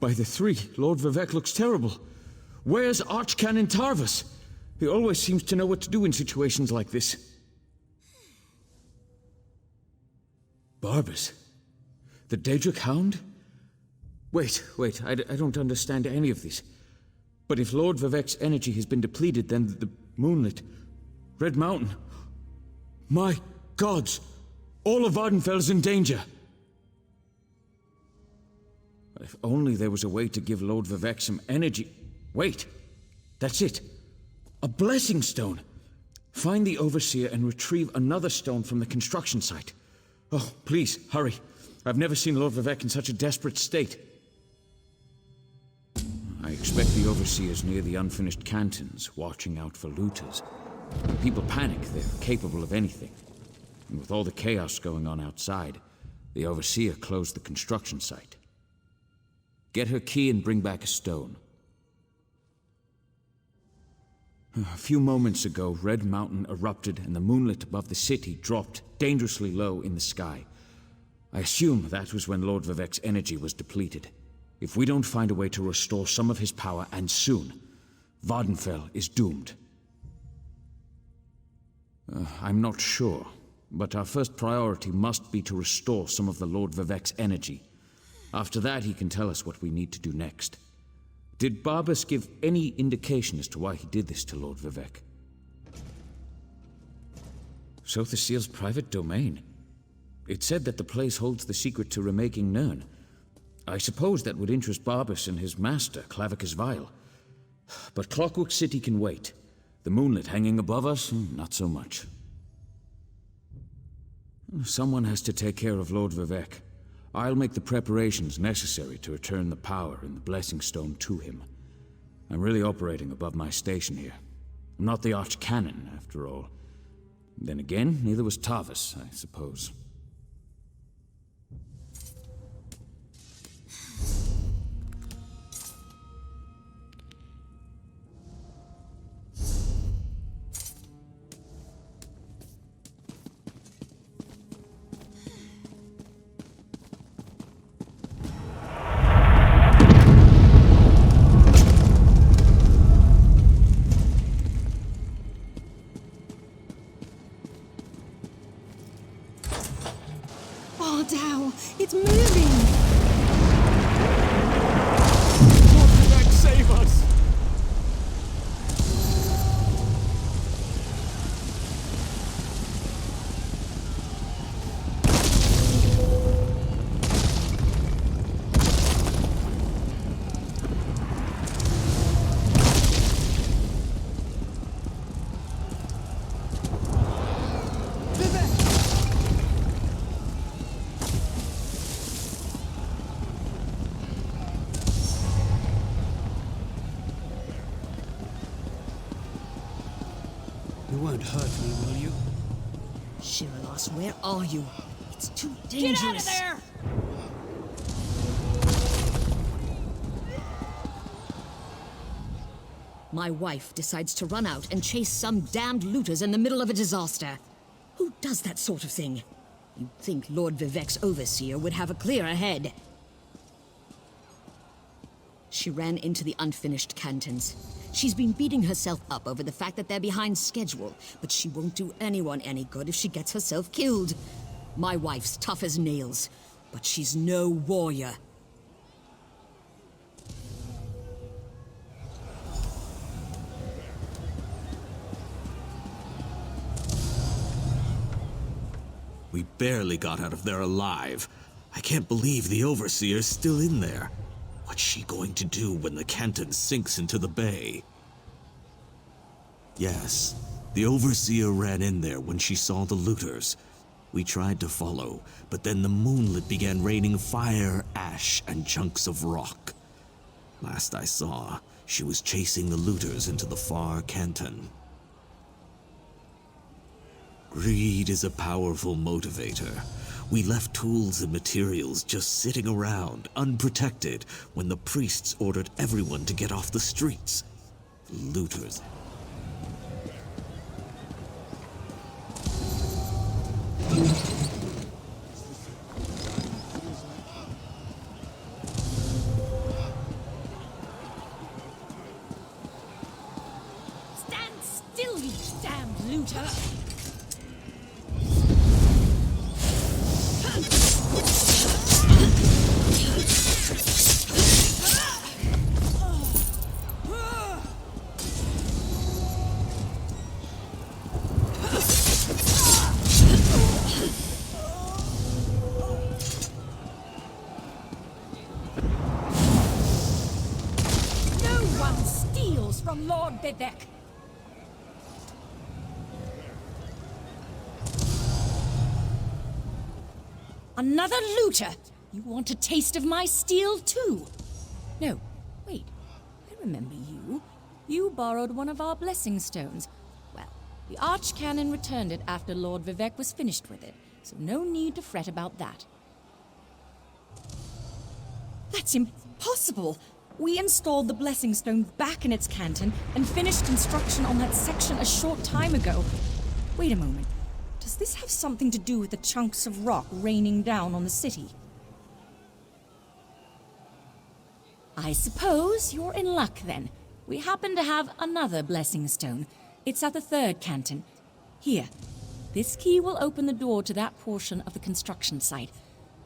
By the three, Lord Vivek looks terrible. Where's Archcanon Tarvas? He always seems to know what to do in situations like this. Barbas? The Daedric Hound? Wait, I don't understand any of this. But if Lord Vivek's energy has been depleted, then the moonlit... Red Mountain... My gods! All of Vvardenfell is in danger! If only there was a way to give Lord Vivek some energy... Wait! That's it! A blessing stone! Find the Overseer and retrieve another stone from the construction site. Oh, please, hurry. I've never seen Lord Vivek in such a desperate state. I expect the Overseer's near the unfinished cantons, watching out for looters. When people panic, they're capable of anything. And with all the chaos going on outside, the Overseer closed the construction site. Get her key and bring back a stone. A few moments ago, Red Mountain erupted and the moonlit above the city dropped dangerously low in the sky. I assume that was when Lord Vivek's energy was depleted. If we don't find a way to restore some of his power, and soon, Vvardenfell is doomed. I'm not sure, but our first priority must be to restore some of the Lord Vivek's energy. After that, he can tell us what we need to do next. Did Barbas give any indication as to why he did this to Lord Vivek? Sothasil's private domain. It said that the place holds the secret to remaking Nirn. I suppose that would interest Barbas and his master, Clavikus Vile. But Clockwork City can wait. The moonlit hanging above us, not so much. Someone has to take care of Lord Vivek. I'll make the preparations necessary to return the power and the Blessing Stone to him. I'm really operating above my station here. I'm not the Archcanon, after all. Then again, neither was Tarvas, I suppose. It's moving! Lord Vivek, save us! You won't hurt me, will you? Shiralos, where are you? It's too dangerous. Get out of there! My wife decides to run out and chase some damned looters in the middle of a disaster. Who does that sort of thing? You'd think Lord Vivek's overseer would have a clearer head. She ran into the unfinished cantons. She's been beating herself up over the fact that they're behind schedule, but she won't do anyone any good if she gets herself killed. My wife's tough as nails, but she's no warrior. We barely got out of there alive. I can't believe the Overseer's still in there. What's she going to do when the canton sinks into the bay? Yes, the Overseer ran in there when she saw the looters. We tried to follow, but then the moonlit began raining fire, ash, and chunks of rock. Last I saw, she was chasing the looters into the far canton. Greed is a powerful motivator. We left tools and materials just sitting around, unprotected, when the priests ordered everyone to get off the streets. Looters. from Lord Vivek. Another looter! You want a taste of my steel, too? No, wait. I remember you. You borrowed one of our blessing stones. Well, the Archcanon returned it after Lord Vivek was finished with it, so no need to fret about that. That's impossible! We installed the blessing stone back in its canton and finished construction on that section a short time ago. Wait a moment. Does this have something to do with the chunks of rock raining down on the city? I suppose you're in luck then. We happen to have another blessing stone. It's at the third canton. Here. This key will open the door to that portion of the construction site.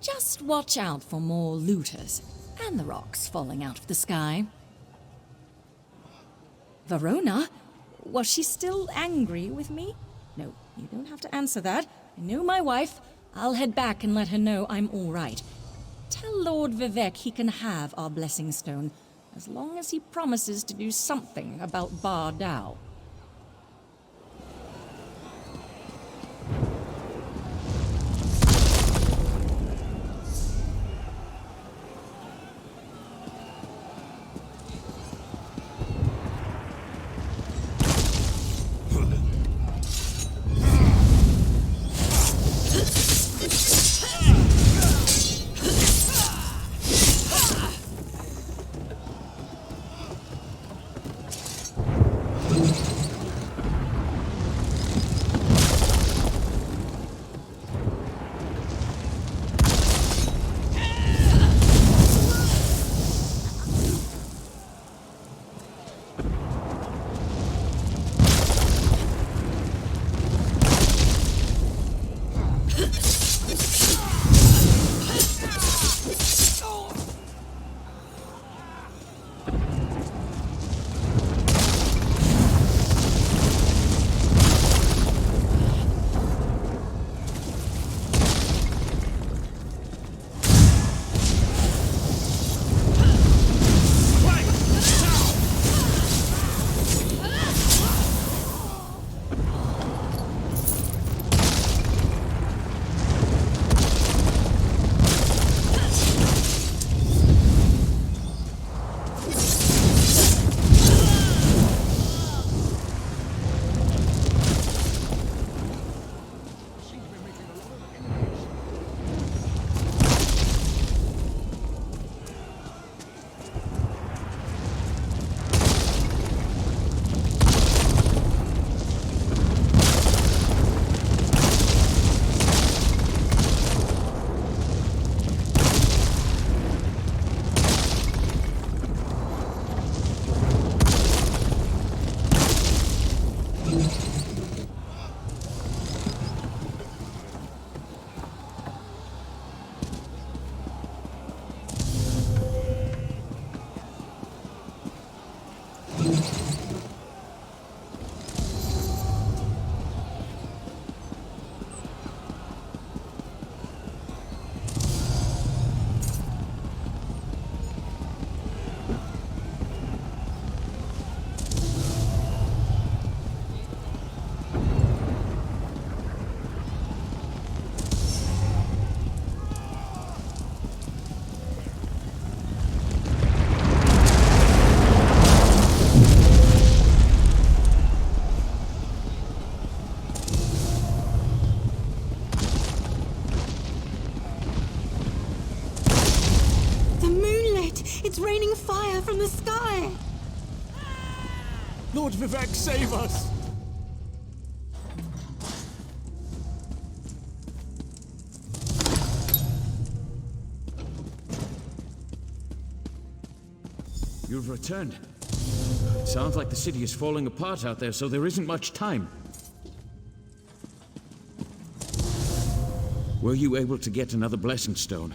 Just watch out for more looters and the rocks falling out of the sky. Verona? Was she still angry with me? No, you don't have to answer that. I know my wife. I'll head back and let her know I'm all right. Tell Lord Vivek he can have our blessing stone, as long as he promises to do something about Bar Dao. It's raining fire from the sky! Lord Vivek, save us! You've returned. It sounds like the city is falling apart out there, so there isn't much time. Were you able to get another blessing stone?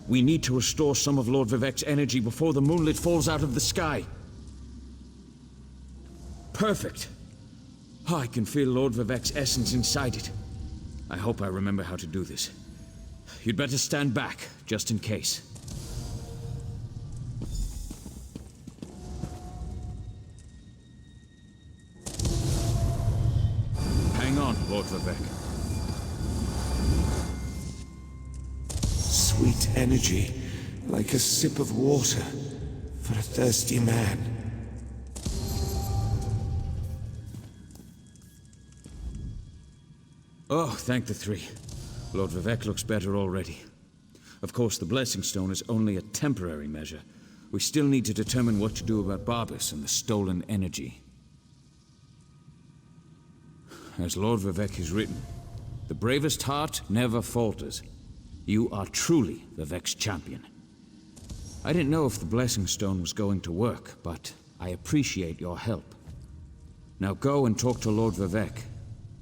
We need to restore some of Lord Vivek's energy before the moonlit falls out of the sky. Perfect. Oh, I can feel Lord Vivek's essence inside it. I hope I remember how to do this. You'd better stand back, just in case. Lord Vivek. Sweet energy, like a sip of water for a thirsty man. Oh, thank the three. Lord Vivek looks better already. Of course, the Blessing Stone is only a temporary measure. We still need to determine what to do about Barbas and the stolen energy. As Lord Vivek has written, the bravest heart never falters. You are truly Vivek's champion. I didn't know if the Blessing Stone was going to work, but I appreciate your help. Now go and talk to Lord Vivek.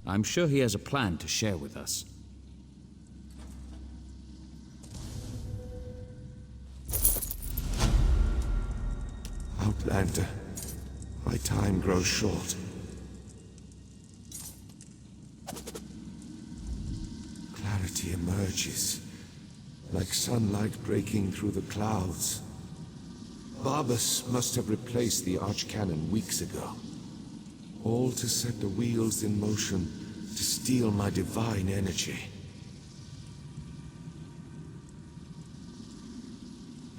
I'm sure he has a plan to share with us. Outlander, my time grows short. Clarity emerges, like sunlight breaking through the clouds. Barbas must have replaced the archcannon weeks ago. All to set the wheels in motion to steal my divine energy.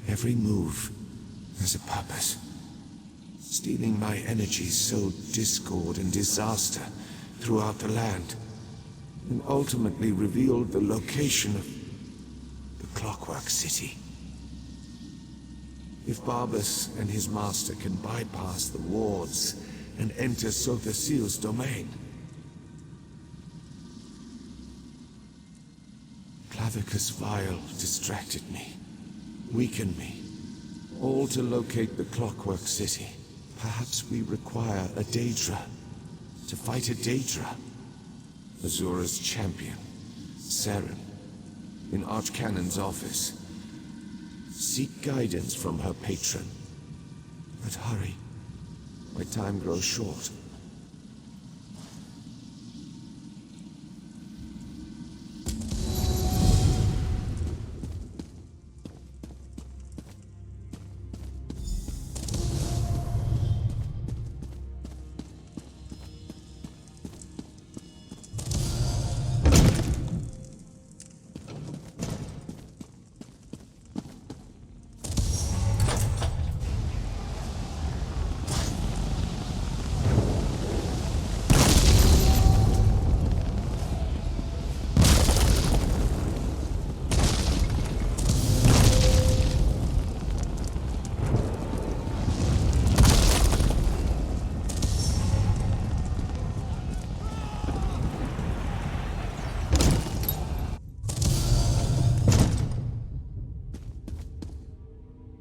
Every move has a purpose. Stealing my energy sowed discord and disaster throughout the land, and ultimately revealed the location of the Clockwork City. If Barbas and his master can bypass the wards and enter Sotha Seal's domain, Clavikus Vile distracted me, weakened me, all to locate the Clockwork City. Perhaps we require a Daedra to fight a Daedra. Azura's champion, Saren, in Archcannon's office. Seek guidance from her patron. But hurry, my time grows short.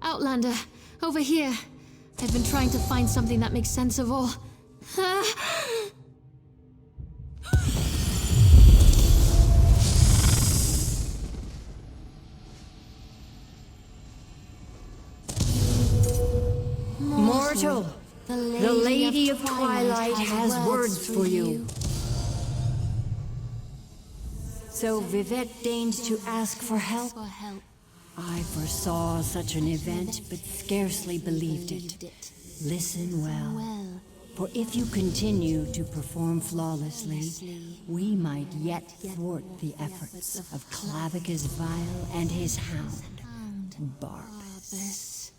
Outlander, over here. I've been trying to find something that makes sense of all. Mortal, the Lady of Twilight has words for you. So Vivek deigns to ask for help. I foresaw such an event, but scarcely believed it. Listen well, for if you continue to perform flawlessly, we might yet thwart the efforts of Clavikus Vile and his hound, Barbas.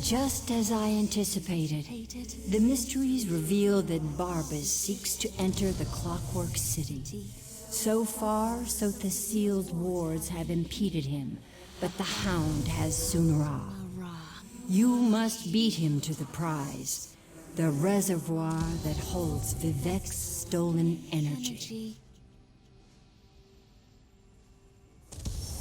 Just as I anticipated, the mysteries reveal that Barbas seeks to enter the Clockwork City. So far, Sotha Seal's wards have impeded him, but the Hound has Sunra. You must beat him to the prize, the reservoir that holds Vivek's stolen energy.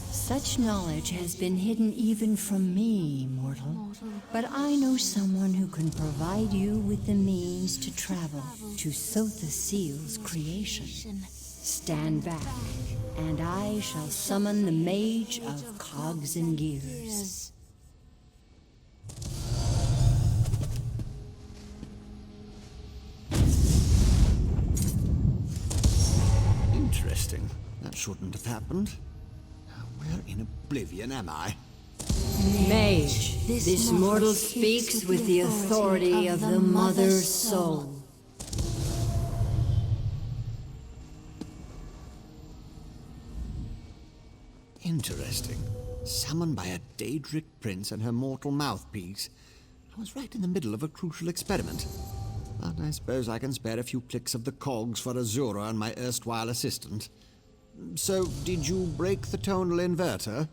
Such knowledge has been hidden even from me, mortal. But I know someone who can provide you with the means to travel to Sotha Seal's creation. Stand back, and I shall summon the Mage of Cogs and Gears. Interesting. That shouldn't have happened. Where in oblivion am I? Mage, this mortal speaks with the authority of the Mother's soul. Interesting. Summoned by a Daedric prince and her mortal mouthpiece. I was right in the middle of a crucial experiment. But I suppose I can spare a few clicks of the cogs for Azura and my erstwhile assistant. So, did you break the tonal inverter?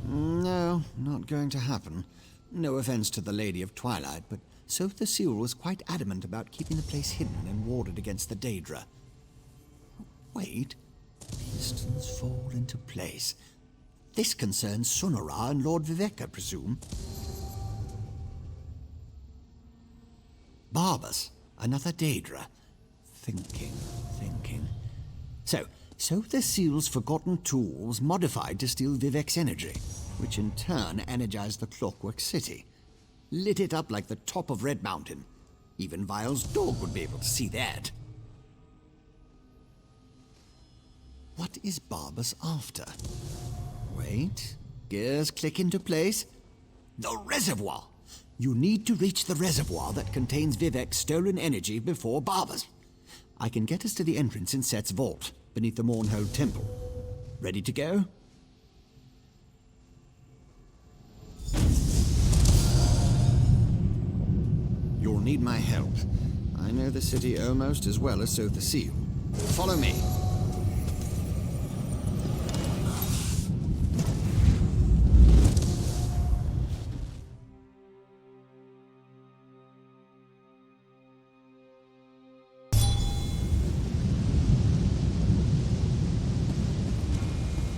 No, not going to happen. No offense to the Lady of Twilight, but Sotha the Seal was quite adamant about keeping the place hidden and warded against the Daedra. Wait. Pistons fall into place. This concerns Sunara and Lord Vivek, I presume. Barbas, another Daedra. Thinking. So the Seal's forgotten tools modified to steal Vivek's energy, which in turn energized the Clockwork City. Lit it up like the top of Red Mountain. Even Vile's dog would be able to see that. What is Barbas after? Wait, gears click into place. The reservoir! You need to reach the reservoir that contains Vivek's stolen energy before Barbas. I can get us to the entrance in Set's vault, beneath the Mournhold Temple. Ready to go? You'll need my help. I know the city almost as well as Sotha the Seal. Follow me.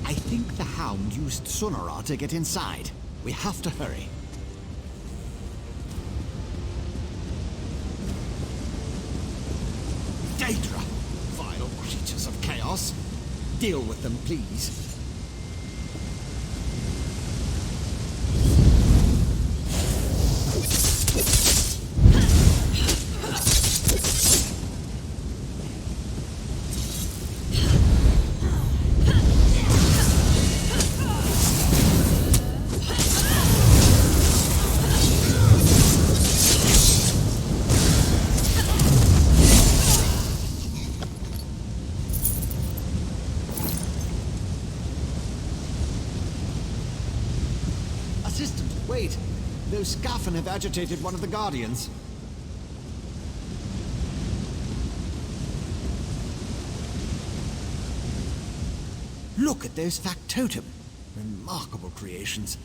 I think the Hound used Sunara to get inside. We have to hurry. Daedra! Vile creatures of chaos. Deal with them, please. Assistant, wait! Those Skaffen have agitated one of the Guardians. Look at those factotum. Remarkable creations.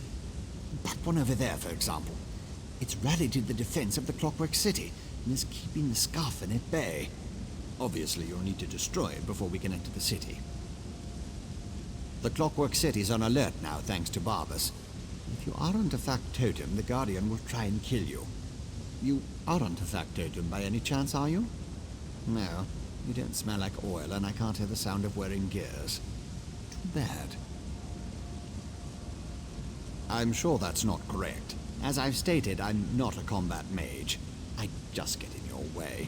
That one over there, for example. It's rallied to the defense of the Clockwork City and is keeping the Skaffen at bay. Obviously, you'll need to destroy it before we can enter the city. The Clockwork City's on alert now, thanks to Barbas. If you aren't a factotum, the Guardian will try and kill you. You aren't a factotum by any chance, are you? No, you don't smell like oil, and I can't hear the sound of wearing gears. Too bad. I'm sure that's not correct. As I've stated, I'm not a combat mage. I just get in your way.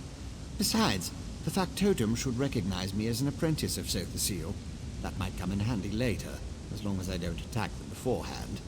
Besides, the factotum should recognize me as an apprentice of Sotha the Seal. That might come in handy later, as long as I don't attack them beforehand.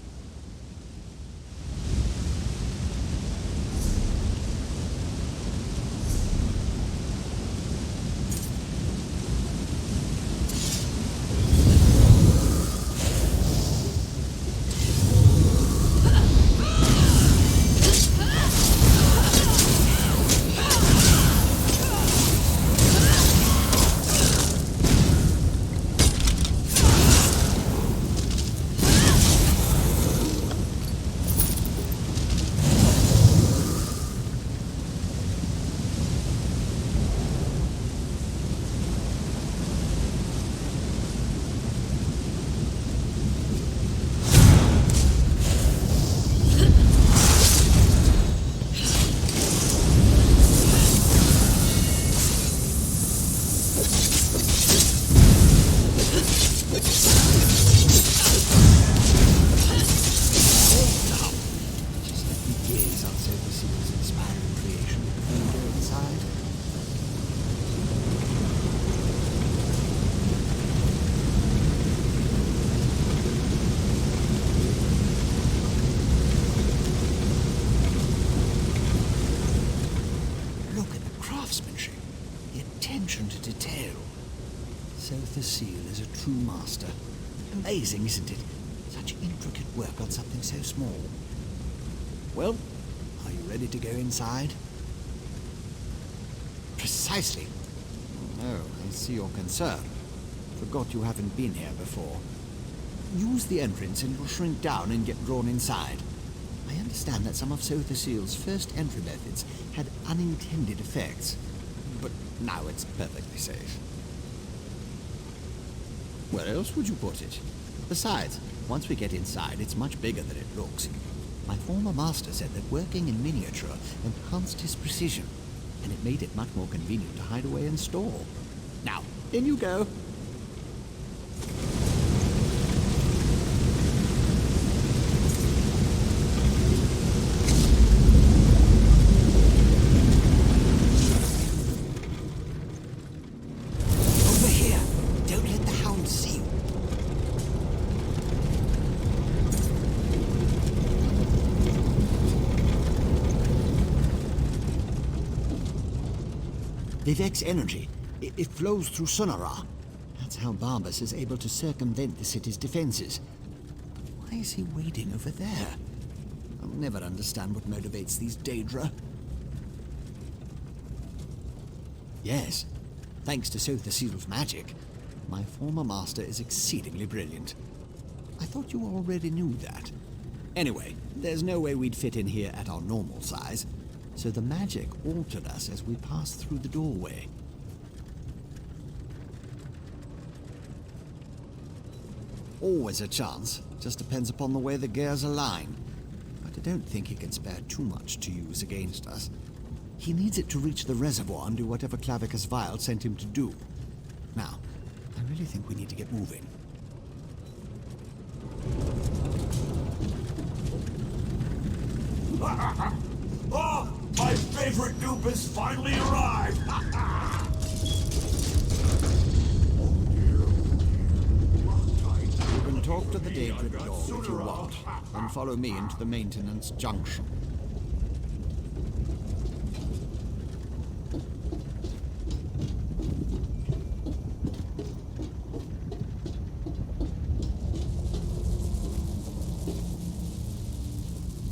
Attention to detail. Sotha Seal is a true master. Amazing, isn't it? Such intricate work on something so small. Well, are you ready to go inside? Precisely. Oh, I see your concern. Forgot you haven't been here before. Use the entrance and you'll shrink down and get drawn inside. I understand that some of Sotha Seal's first entry methods had unintended effects, but now it's perfectly safe. Where else would you put it? Besides, once we get inside, it's much bigger than it looks. My former master said that working in miniature enhanced his precision, and it made it much more convenient to hide away and store. Now, in you go. Over here. Don't let the hounds see you. Vivek's energy, it flows through Sonara. That's how Barbas is able to circumvent the city's defenses. But why is he waiting over there? I'll never understand what motivates these Daedra. Yes, thanks to Sotha Seal's magic, my former master is exceedingly brilliant. I thought you already knew that. Anyway, there's no way we'd fit in here at our normal size, so the magic altered us as we passed through the doorway. Always a chance, just depends upon the way the gears align. But I don't think he can spare too much to use against us. He needs it to reach the reservoir and do whatever Klawikusa Vile sent him to do. Now, I really think we need to get moving. Oh, my favorite dupe has finally arrived! You can talk to the Daedra door if you want, and follow me into the maintenance junction.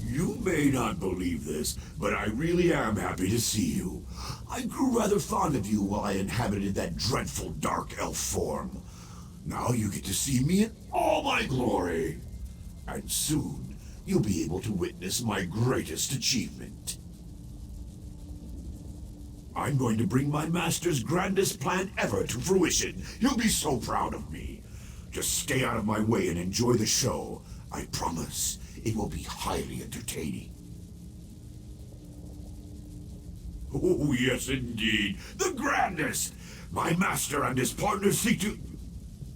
You may not believe this, but I really am happy to see you. I grew rather fond of you while I inhabited that dreadful dark elf form. Now you get to see me in all my glory. And soon, you'll be able to witness my greatest achievement. I'm going to bring my master's grandest plan ever to fruition. You'll be so proud of me. Just stay out of my way and enjoy the show. I promise it will be highly entertaining. Oh, yes, indeed. The grandest! My master and his partner seek to...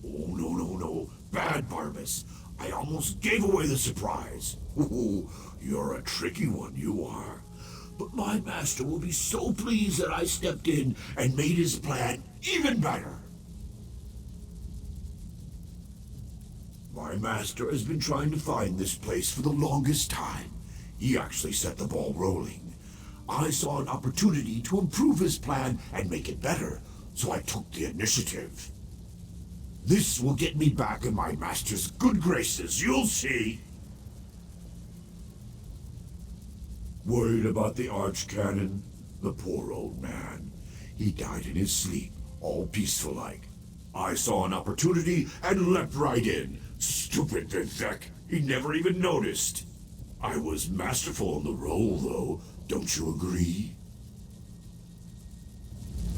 Oh, no. Bad, Barbas. I almost gave away the surprise. Oh, you're a tricky one, you are. But my master will be so pleased that I stepped in and made his plan even better. My master has been trying to find this place for the longest time. He actually set the ball rolling. I saw an opportunity to improve his plan and make it better, so I took the initiative. This will get me back in my master's good graces, you'll see. Worried about the archcanon? The poor old man. He died in his sleep, all peaceful-like. I saw an opportunity and leapt right in. Stupid Vivek. He never even noticed. I was masterful in the role, though. Don't you agree?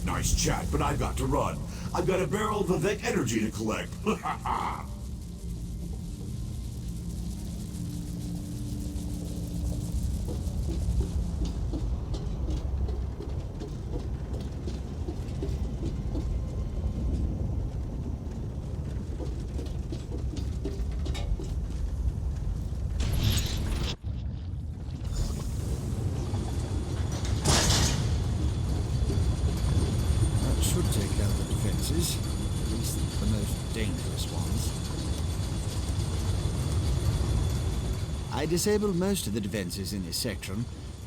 Nice chat, but I've got to run. I've got a barrel of Vivek energy to collect. I disabled most of the defenses in this section,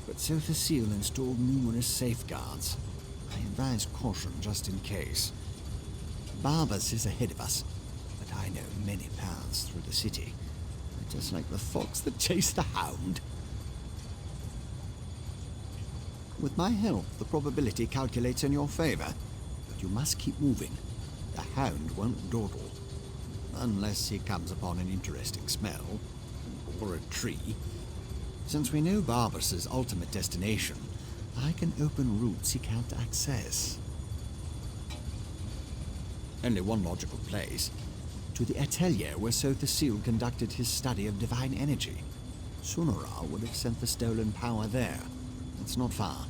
but Sotha Seal installed numerous safeguards. I advise caution just in case. Barbas is ahead of us, but I know many paths through the city. Just like the fox that chased the hound. With my help, the probability calculates in your favor, but you must keep moving. The hound won't dawdle, unless he comes upon an interesting smell, or a tree. Since we know Barbas's ultimate destination, I can open routes he can't access. Only one logical place. To the atelier where Sotha Sil conducted his study of divine energy. Sunara would have sent the stolen power there. It's not far.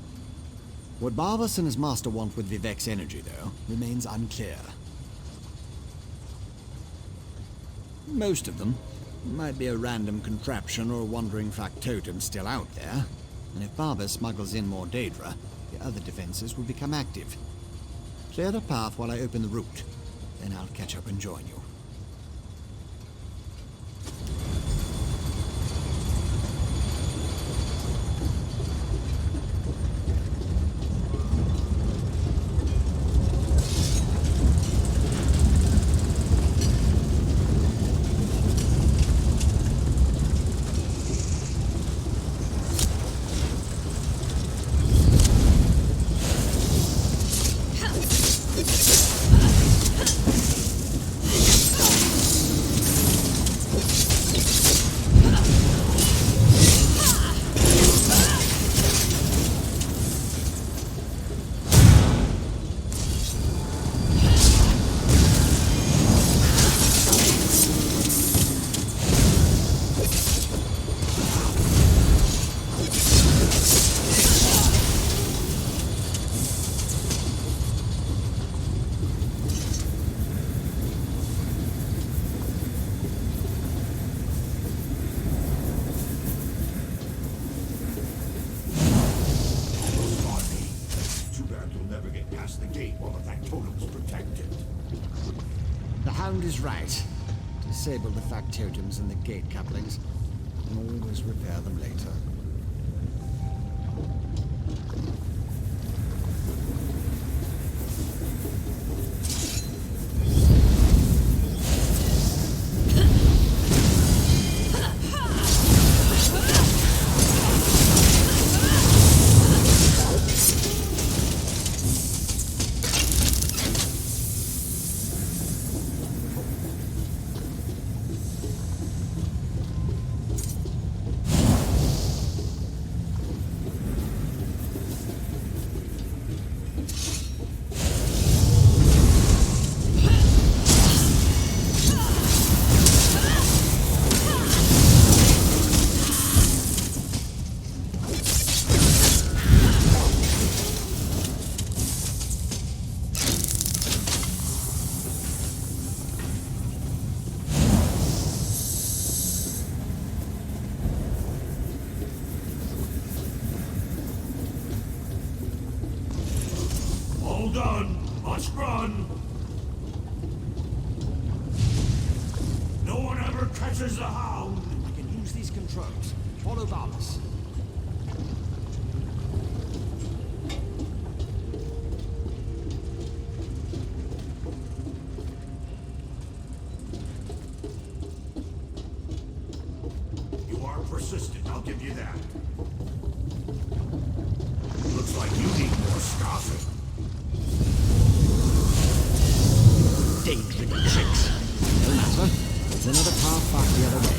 What Barbas and his master want with Vivek's energy, though, remains unclear. Most of them might be a random contraption or a wandering factotum still out there, and if Barbas smuggles in more Daedra, the other defenses will become active. Clear the path while I open the route, then I'll catch up and join you. Right. Disable the factotums and the gate couplings, and always repair them later. Done! Must run! No one ever catches the hound! I can use these controls. Follow Barbas. You are persistent, I'll give you that. Looks like you need more scoffing. Day-trick tricks. No matter. There's another path back the other way.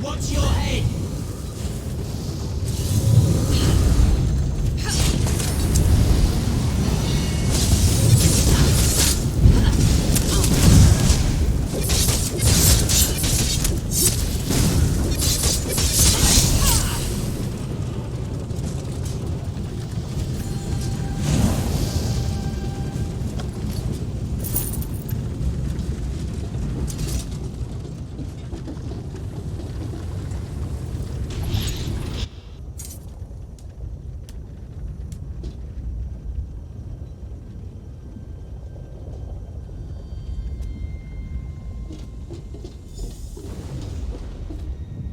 What's your head?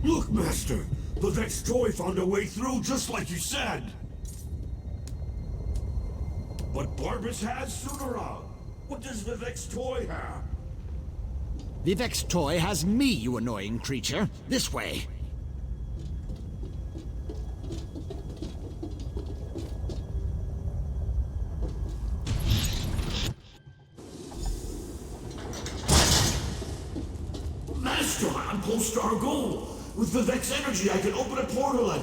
Look, Master! The Vivek's toy found a way through just like you said! But Barbas has Sunara! What does Vivek's toy have? Vivek's toy has me, you annoying creature. This way. Master, I'm close to our goal! With Vivek's energy, I can open a portal and...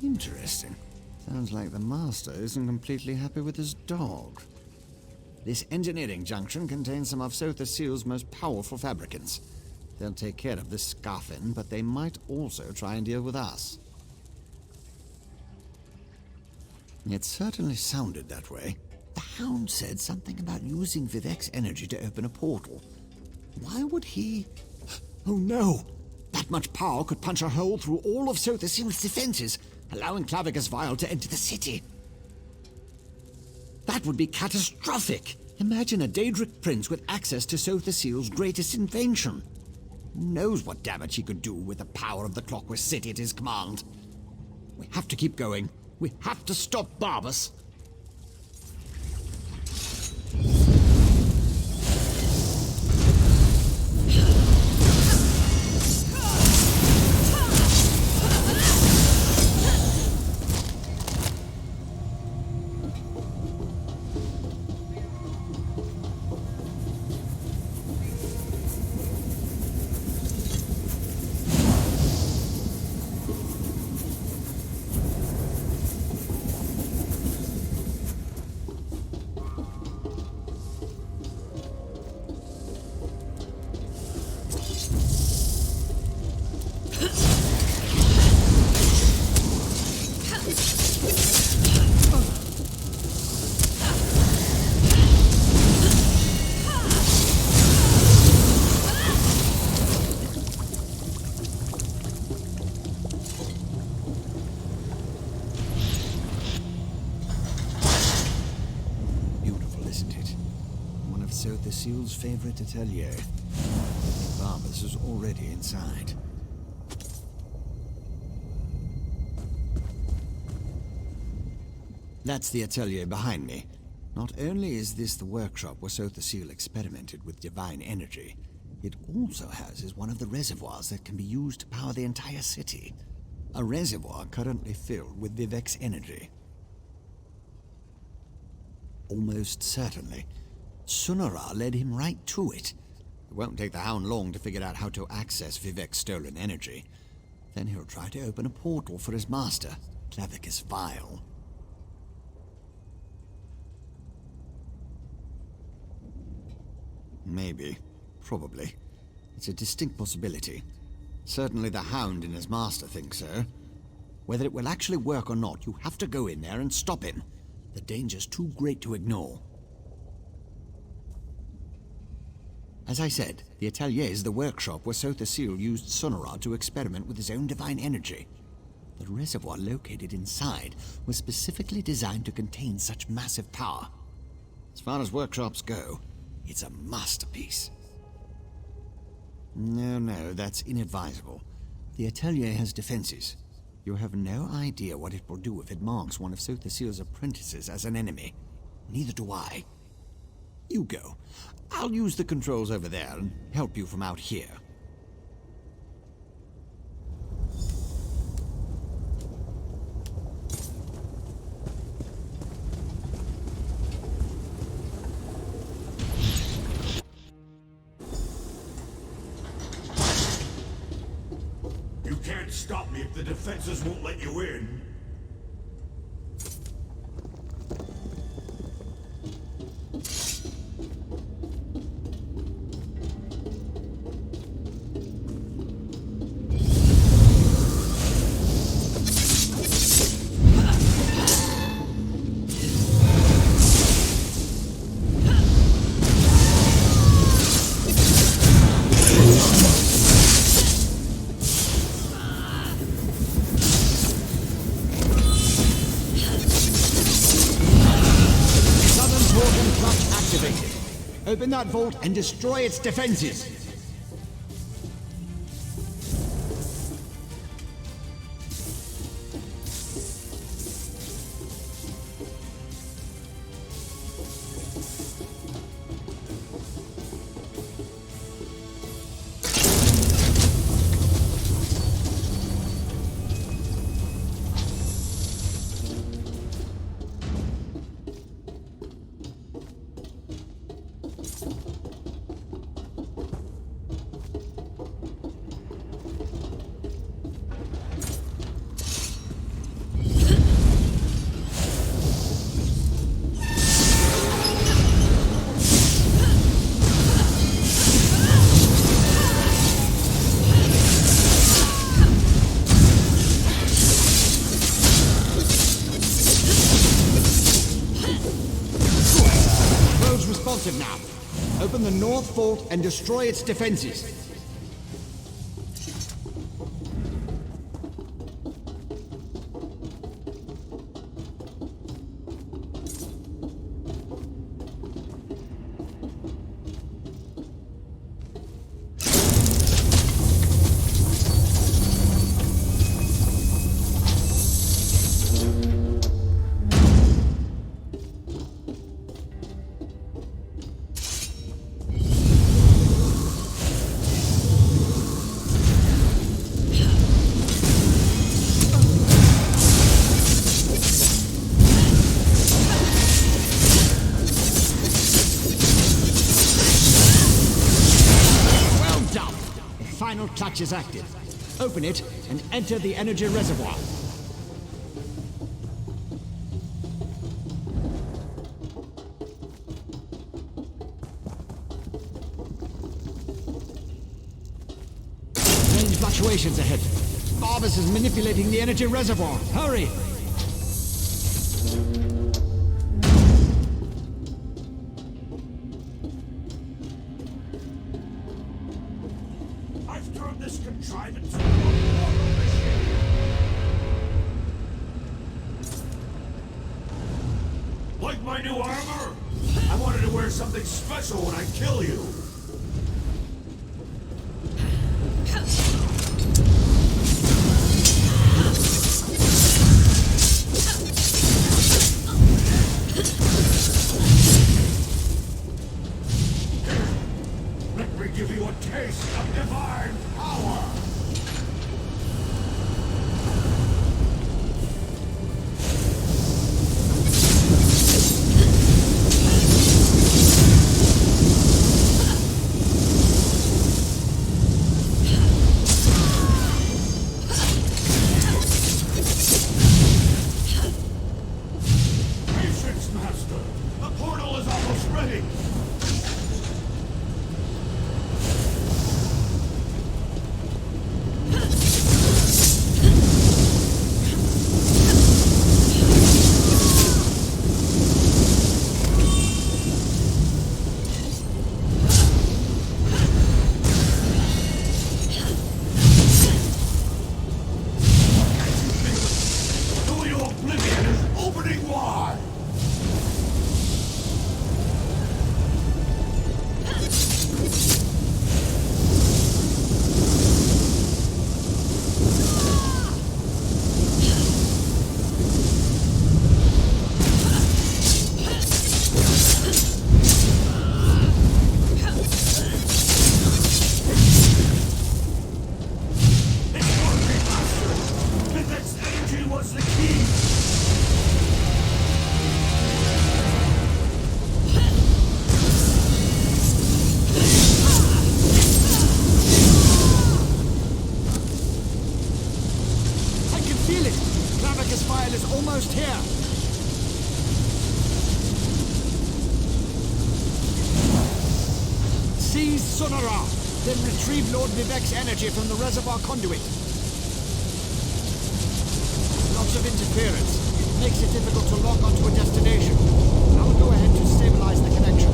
Interesting. Sounds like the Master isn't completely happy with his dog. This engineering junction contains some of Sotha Seal's most powerful fabricants. They'll take care of this scoffin, but they might also try and deal with us. It certainly sounded that way. The Hound said something about using Vivek's energy to open a portal. Why would he... Oh no! That much power could punch a hole through all of Sotha Seal's defenses, allowing Clavigus Vile to enter the city. That would be catastrophic! Imagine a Daedric prince with access to Sotha Seal's greatest invention. Who knows what damage he could do with the power of the Clockwork City at his command. We have to keep going. We have to stop Barbas. Sotha Seal's favorite atelier. Barbas is already inside. That's the atelier behind me. Not only is this the workshop where Sotha Seal experimented with divine energy, it also houses one of the reservoirs that can be used to power the entire city. A reservoir currently filled with Vivek's energy. Almost certainly, Sunara led him right to it. It won't take the Hound long to figure out how to access Vivek's stolen energy. Then he'll try to open a portal for his master, Clavikus Vile. Maybe. Probably. It's a distinct possibility. Certainly the Hound and his master think so. Whether it will actually work or not, you have to go in there and stop him. The danger's too great to ignore. As I said, the atelier is the workshop where Sotha Seal used Sunara to experiment with his own divine energy. The reservoir located inside was specifically designed to contain such massive power. As far as workshops go, it's a masterpiece. No, that's inadvisable. The atelier has defenses. You have no idea what it will do if it marks one of Sotha Seal's apprentices as an enemy. Neither do I. You go. I'll use the controls over there and help you from out here. stop me if the defenses won't let you in. Open that vault and destroy its defenses. Now. Open the north vault and destroy its defenses. Clutch is active. Open it and enter the energy reservoir. Strange fluctuations ahead. Barbas is manipulating the energy reservoir. Hurry! Like my new armor? I wanted to wear something special when I kill you. Let me give you a taste of divine power. Seize Sonara, then retrieve Lord Vivek's energy from the reservoir conduit. Lots of interference. It makes it difficult to lock onto a destination. I'll go ahead to stabilize the connection.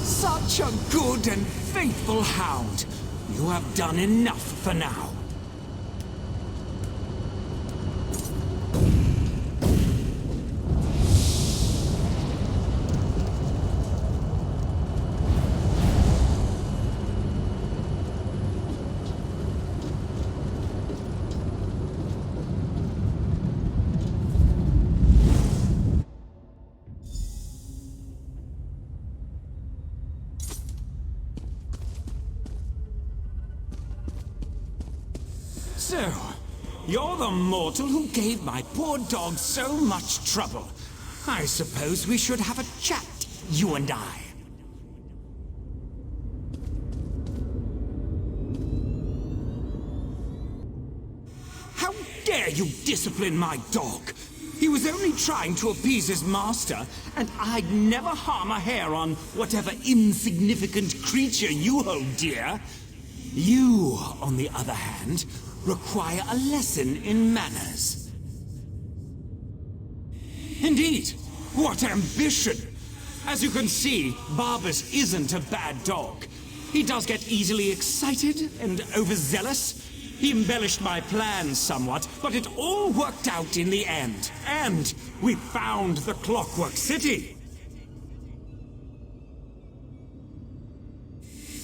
Such a good and faithful hound. You have done enough for now. So, you're the mortal who gave my poor dog so much trouble. I suppose we should have a chat, you and I. How dare you discipline my dog? He was only trying to appease his master, and I'd never harm a hair on whatever insignificant creature you hold dear. You, on the other hand, require a lesson in manners. Indeed, what ambition! As you can see, Barbas isn't a bad dog. He does get easily excited and overzealous. He embellished my plans somewhat, but it all worked out in the end. And we found the Clockwork City.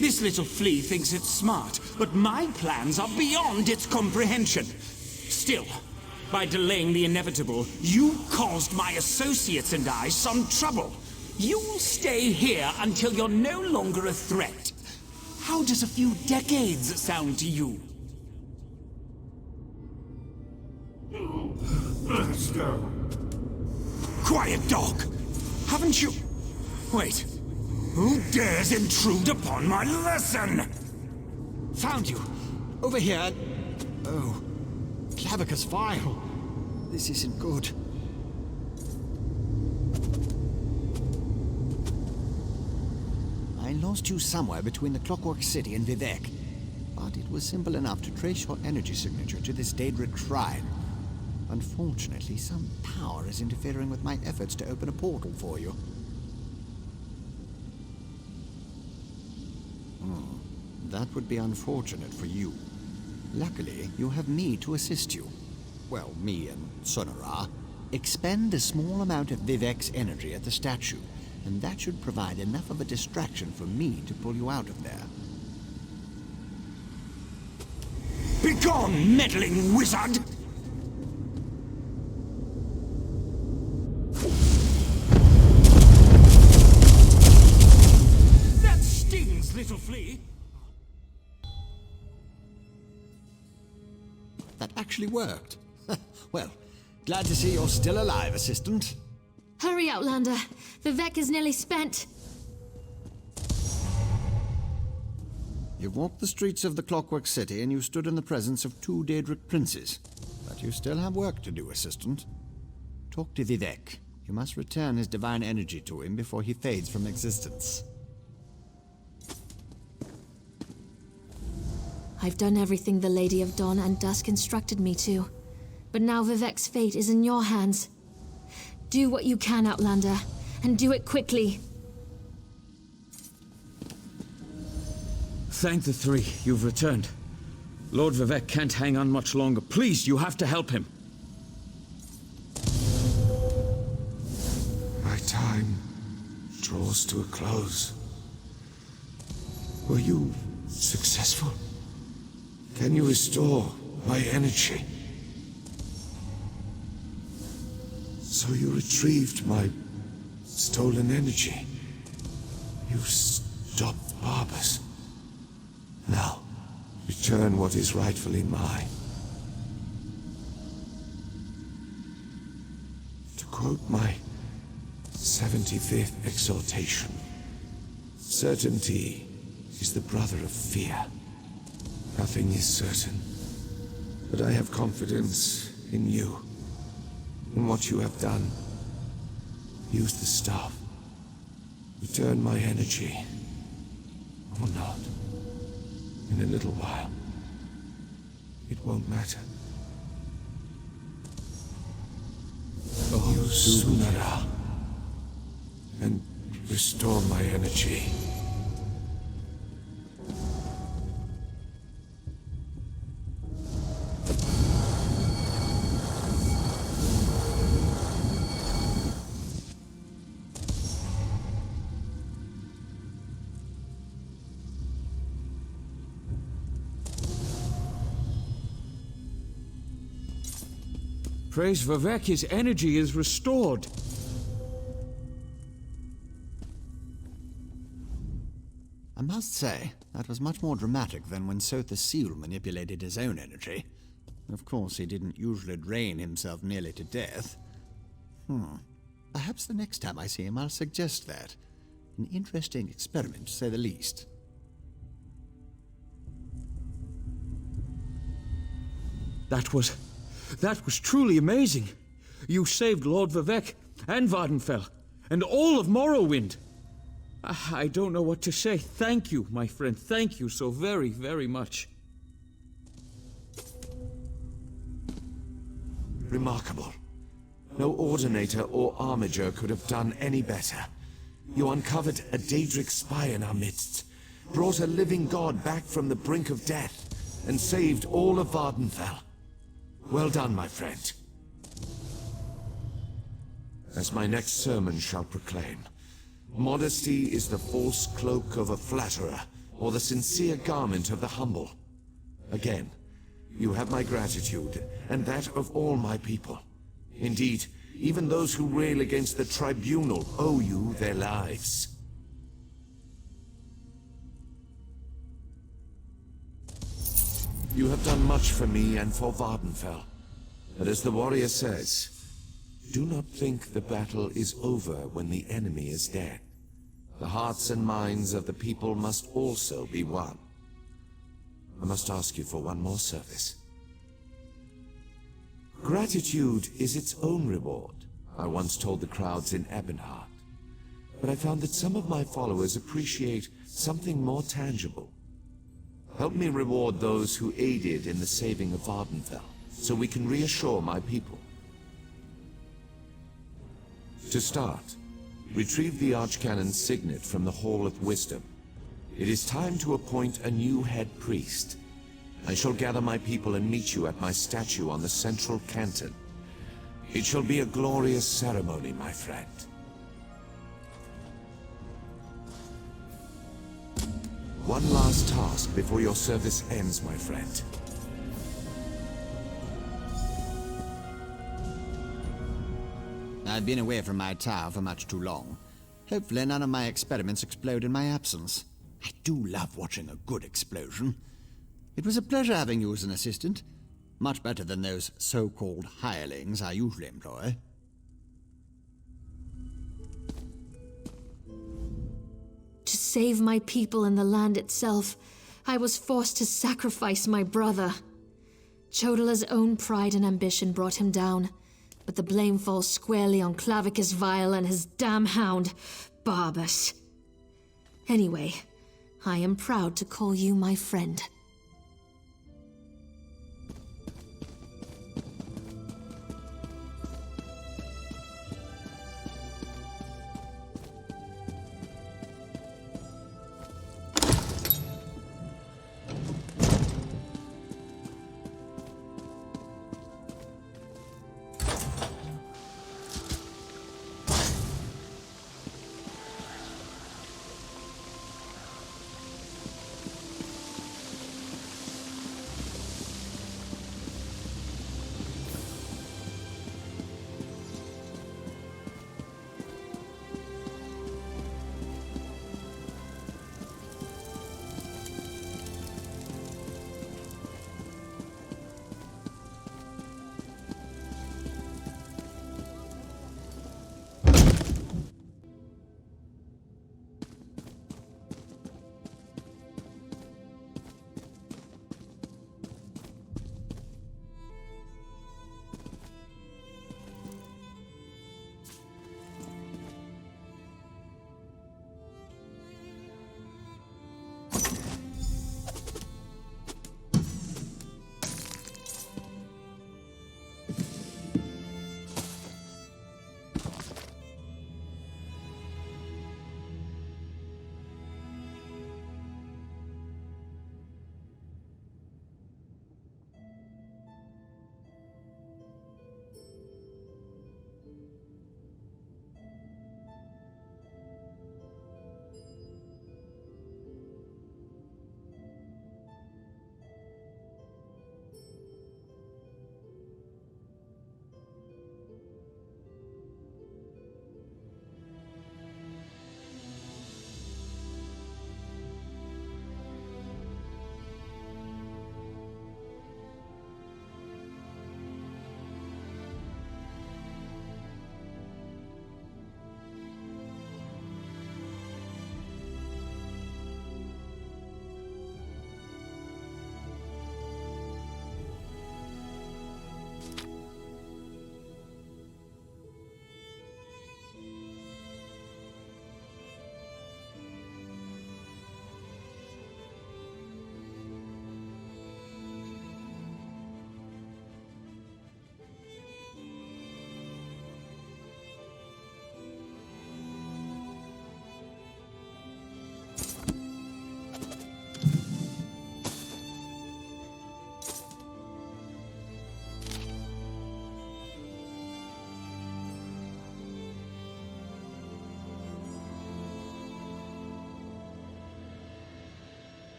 This little flea thinks it's smart, but my plans are beyond its comprehension. Still, by delaying the inevitable, you caused my associates and I some trouble. You'll stay here until you're no longer a threat. How does a few decades sound to you? Let's go. Quiet, dog! Haven't you... Wait. Who dares intrude upon my lesson? Found you. Over here. Oh. Clavicus Vile. This isn't good. I lost you somewhere between the Clockwork City and Vivek. But it was simple enough to trace your energy signature to this Daedric shrine. Unfortunately, some power is interfering with my efforts to open a portal for you. That would be unfortunate for you. Luckily, you have me to assist you. Well, me and Sonara. Expend a small amount of Vivek's energy at the statue, and that should provide enough of a distraction for me to pull you out of there. Begone, meddling wizard! That stings, little flea! That actually worked. Well, glad to see you're still alive, Assistant. Hurry, Outlander. Vivek is nearly spent. You've walked the streets of the Clockwork City and you stood in the presence of 2 Daedric princes. But you still have work to do, Assistant. Talk to Vivek. You must return his divine energy to him before he fades from existence. I've done everything the Lady of Dawn and Dusk instructed me to. But now Vivek's fate is in your hands. Do what you can, Outlander, and do it quickly. Thank the 3. You've returned. Lord Vivek can't hang on much longer. Please, you have to help him. My time draws to a close. Were you successful? Can you restore my energy? So you retrieved my stolen energy. You stopped Barbas. Now, return what is rightfully mine. To quote my 75th exhortation, certainty is the brother of fear. Nothing is certain, but I have confidence in you, in what you have done, Use the staff. Return my energy. Or not. In a little while. It won't matter. Use Sunara. And restore my energy. Praise Vivek, his energy is restored. I must say, that was much more dramatic than when Sotha Seal manipulated his own energy. Of course, he didn't usually drain himself nearly to death. Perhaps the next time I see him, I'll suggest that. An interesting experiment, to say the least. That was truly amazing. You saved Lord Vivek and Vvardenfell and all of Morrowind. I don't know what to say. Thank you, my friend. Thank you so very, very much. Remarkable. No Ordinator or Armiger could have done any better. You uncovered a Daedric spy in our midst, brought a living god back from the brink of death, and saved all of Vvardenfell. Well done, my friend. As my next sermon shall proclaim, modesty is the false cloak of a flatterer, or the sincere garment of the humble. Again, you have my gratitude, and that of all my people. Indeed, even those who rail against the tribunal owe you their lives. You have done much for me and for Vvardenfell. But as the warrior says, do not think the battle is over when the enemy is dead. The hearts and minds of the people must also be won. I must ask you for one more service. Gratitude is its own reward, I once told the crowds in Ebonheart. But I found that some of my followers appreciate something more tangible. Help me reward those who aided in the saving of Vvardenfell, so we can reassure my people. To start, retrieve the Archcanon's signet from the Hall of Wisdom. It is time to appoint a new head priest. I shall gather my people and meet you at my statue on the central canton. It shall be a glorious ceremony, my friend. One last task before your service ends, my friend. I've been away from my tower for much too long. Hopefully none of my experiments explode in my absence. I do love watching a good explosion. It was a pleasure having you as an assistant. Much better than those so-called hirelings I usually employ. To save my people and the land itself, I was forced to sacrifice my brother. Chodala's own pride and ambition brought him down, but the blame falls squarely on Clavikus Vile and his damn hound, Barbas. Anyway, I am proud to call you my friend.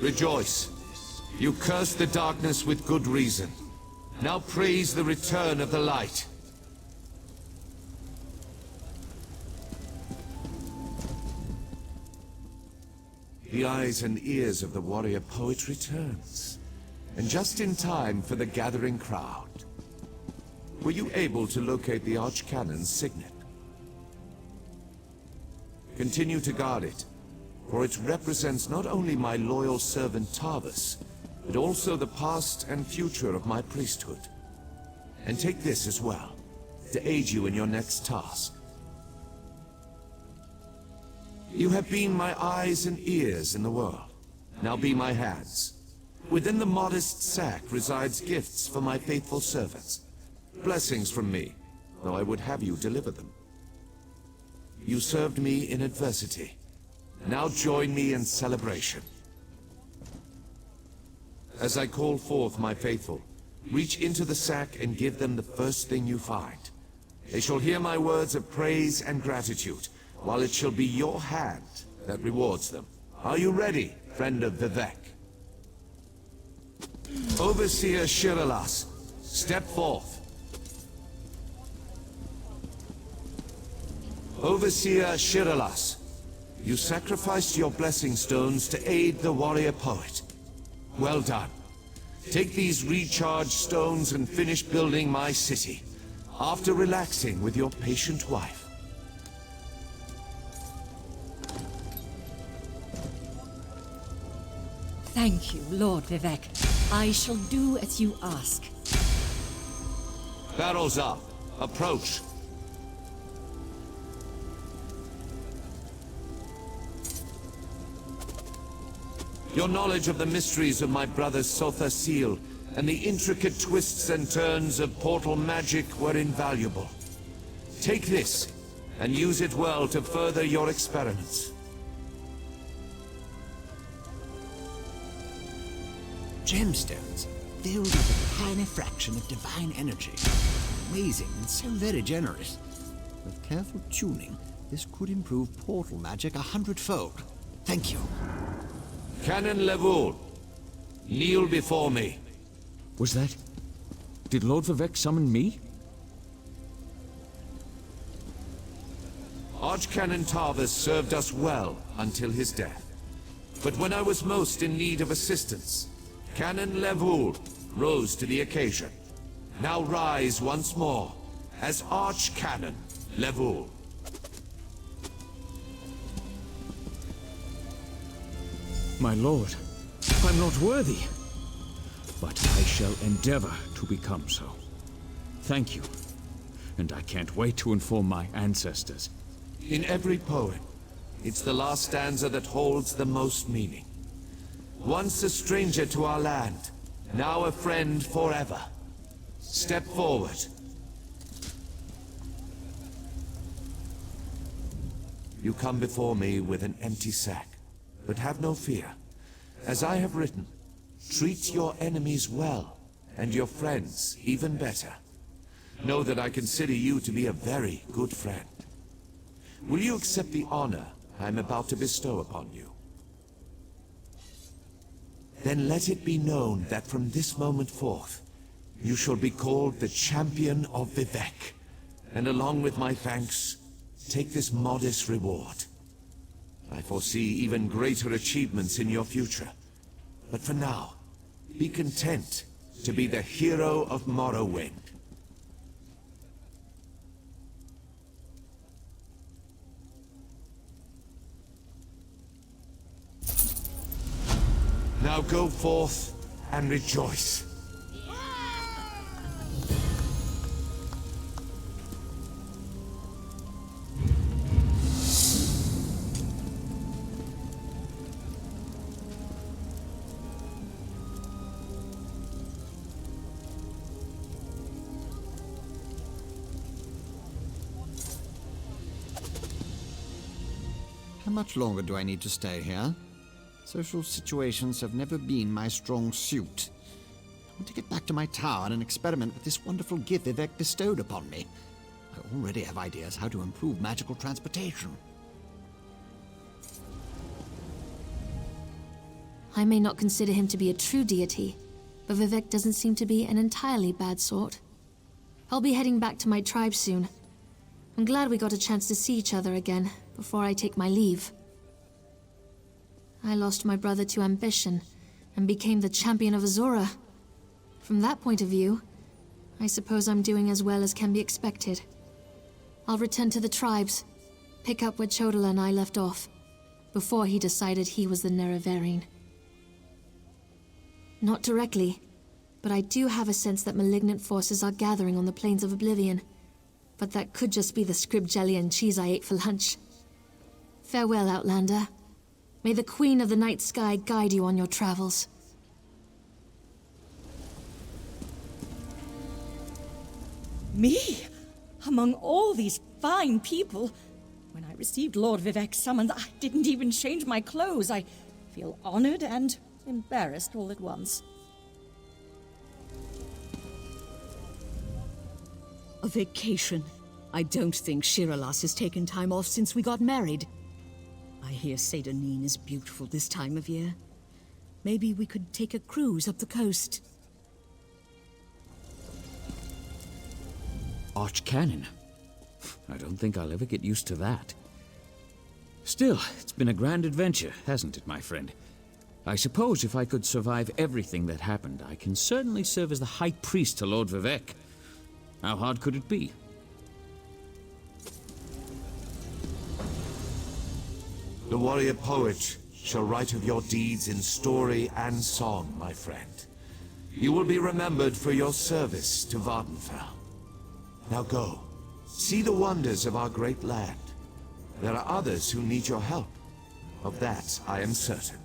Rejoice. You cursed the darkness with good reason. Now praise the return of the light. The eyes and ears of the warrior poet returns. And just in time for the gathering crowd. Were you able to locate the Archcannon's signet? Continue to guard it, for it represents not only my loyal servant Tarvis, but also the past and future of my priesthood. And take this as well, to aid you in your next task. You have been my eyes and ears in the world. Now be my hands. Within the modest sack resides gifts for my faithful servants. Blessings from me, though I would have you deliver them. You served me in adversity. Now join me in celebration. As I call forth my faithful, reach into the sack and give them the first thing you find. They shall hear my words of praise and gratitude, while it shall be your hand that rewards them. Are you ready, friend of Vivek? Overseer Shiralas, step forth. Overseer Shiralas, you sacrificed your blessing stones to aid the warrior poet. Well done. Take these recharged stones and finish building my city, after relaxing with your patient wife. Thank you, Lord Vivek. I shall do as you ask. Barrels up. Approach. Your knowledge of the mysteries of my brother Sotha Seal and the intricate twists and turns of portal magic were invaluable. Take this and use it well to further your experiments. Gemstones, filled with a tiny fraction of divine energy. Amazing and so very generous. With careful tuning, this could improve portal magic 100-fold. Thank you. Canon Levoul, kneel before me. Was that... Did Lord Vivek summon me? Archcanon Tarvis served us well until his death. But when I was most in need of assistance, Canon Levoul rose to the occasion. Now rise once more as Archcanon Levoul. My lord, I'm not worthy. But I shall endeavor to become so. Thank you. And I can't wait to inform my ancestors. In every poem, it's the last stanza that holds the most meaning. Once a stranger to our land, now a friend forever. Step forward. You come before me with an empty sack, but have no fear. As I have written, treat your enemies well, and your friends even better. Know that I consider you to be a very good friend. Will you accept the honor I'm about to bestow upon you? Then let it be known that from this moment forth, you shall be called the Champion of Vivek, and along with my thanks, take this modest reward. I foresee even greater achievements in your future, but for now, be content to be the hero of Morrowind. Now go forth and rejoice. How much longer do I need to stay here? Social situations have never been my strong suit. I want to get back to my tower and experiment with this wonderful gift Vivek bestowed upon me. I already have ideas how to improve magical transportation. I may not consider him to be a true deity, but Vivek doesn't seem to be an entirely bad sort. I'll be heading back to my tribe soon. I'm glad we got a chance to see each other again before I take my leave. I lost my brother to ambition and became the champion of Azura. From that point of view, I suppose I'm doing as well as can be expected. I'll return to the tribes, pick up where Chodala and I left off, before he decided he was the Nerevarine. Not directly, but I do have a sense that malignant forces are gathering on the plains of Oblivion. But that could just be the scrib jelly and cheese I ate for lunch. Farewell, Outlander. May the Queen of the Night Sky guide you on your travels. Me? Among all these fine people? When I received Lord Vivek's summons, I didn't even change my clothes. I feel honored and embarrassed all at once. A vacation. I don't think Shiralas has taken time off since we got married. I hear Seydanine is beautiful this time of year. Maybe we could take a cruise up the coast. Archcanon? I don't think I'll ever get used to that. Still, it's been a grand adventure, hasn't it, my friend? I suppose if I could survive everything that happened, I can certainly serve as the High Priest to Lord Vivek. How hard could it be? The warrior poet shall write of your deeds in story and song, my friend. You will be remembered for your service to Vvardenfell. Now go, see the wonders of our great land. There are others who need your help. Of that I am certain.